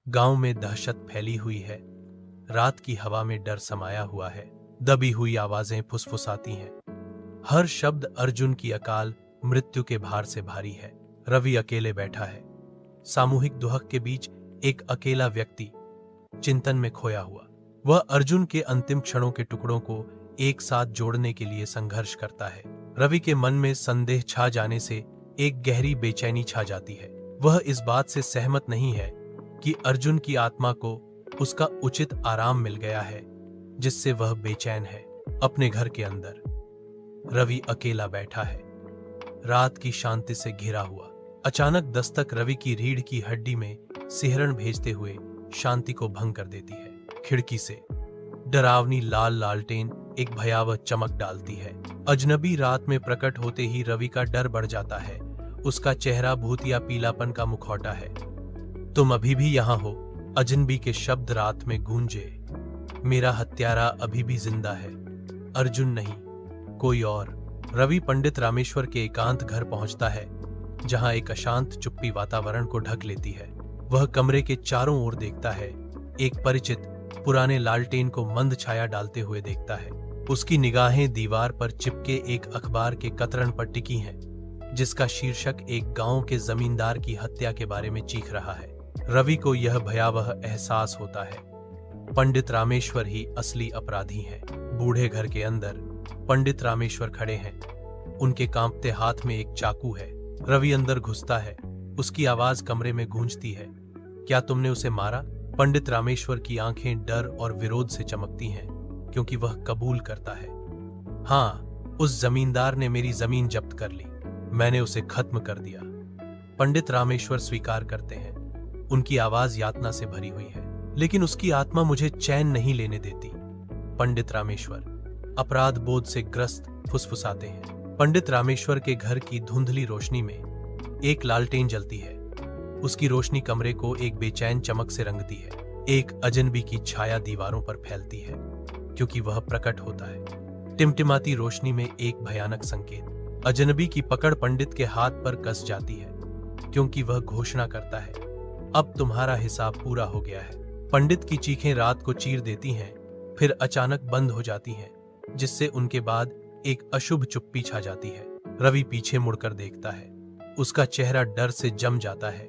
गांव में दहशत फैली हुई है। रात की हवा में डर समाया हुआ है। दबी हुई आवाजें फुसफुसाती हैं। हर शब्द अर्जुन की अकाल मृत्यु के भार से भारी है। रवि अकेले बैठा है। सामूहिक दुहक के बीच एक अकेला व्यक्ति चिंतन में खोया हुआ। वह अर्जुन के अंतिम क्षणों के टुकड़ों को एक साथ जोड़ने के लिए संघर्ष करता है। रवि के मन में संदेह छा जाने से एक गहरी बेचैनी छा जाती है। वह इस बात से सहमत नहीं है कि अर्जुन की आत्मा को उसका उचित आराम मिल गया है, जिससे वह बेचैन है। अपने घर के अंदर रवि अकेला बैठा है, रात की शांति से घिरा हुआ। अचानक दस्तक रवि की रीढ़ की हड्डी में सिहरन भेजते हुए शांति को भंग कर देती है। खिड़की से डरावनी लाल लालटेन एक भयावह चमक डालती है। अजनबी रात में प्रकट होते ही रवि का डर बढ़ जाता है। उसका चेहरा भूतिया पीलापन का मुखौटा है। तुम अभी भी यहां हो, अजनबी के शब्द रात में गूंजे। मेरा हत्यारा अभी भी जिंदा है, अर्जुन नहीं, कोई और। रवि पंडित रामेश्वर के एकांत घर पहुंचता है, जहां एक अशांत चुप्पी वातावरण को ढक लेती है। वह कमरे के चारों ओर देखता है, एक परिचित पुराने लालटेन को मंद छाया डालते हुए देखता है। उसकी निगाहें दीवार पर चिपके एक अखबार के कतरन पर टिकी हैं, जिसका शीर्षक एक गांव के जमींदार की हत्या के बारे में चीख रहा है। रवि को यह भयावह एहसास होता है, पंडित रामेश्वर ही असली अपराधी हैं। बूढ़े घर के अंदर पंडित रामेश्वर खड़े हैं। उनके कांपते हाथ में एक चाकू है। रवि अंदर घुसता है। उसकी आवाज कमरे में गूंजती है, क्या तुमने उसे मारा? पंडित रामेश्वर की आंखें डर और विरोध से चमकती हैं, क्योंकि वह कबूल करता है, हाँ, उस जमींदार ने मेरी जमीन जब्त कर ली। मैंने उसे खत्म कर दिया। पंडित रामेश्वर स्वीकार करते हैं। उनकी आवाज यातना से भरी हुई है, लेकिन उसकी आत्मा मुझे चैन नहीं लेने देती। पंडित रामेश्वर अपराध बोध से ग्रस्त फुसफुसाते हैं। पंडित रामेश्वर के घर की धुंधली रोशनी में एक लालटेन जलती है। उसकी रोशनी कमरे को एक बेचैन चमक से रंगती है। एक अजनबी की छाया दीवारों पर फैलती है, क्योंकि वह प्रकट होता है। टिमटिमाती रोशनी में एक भयानक संकेत। अजनबी की पकड़ पंडित के हाथ पर कस जाती है, क्योंकि वह घोषणा करता है, अब तुम्हारा हिसाब पूरा हो गया है। पंडित की चीखें रात को चीर देती हैं, फिर अचानक बंद हो जाती हैं, जिससे उनके बाद एक अशुभ चुप्पी छा जाती है। रवि पीछे मुड़कर देखता है। उसका चेहरा डर से जम जाता है,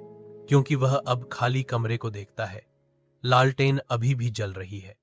क्योंकि वह अब खाली कमरे को देखता है। लालटेन अभी भी जल रही है।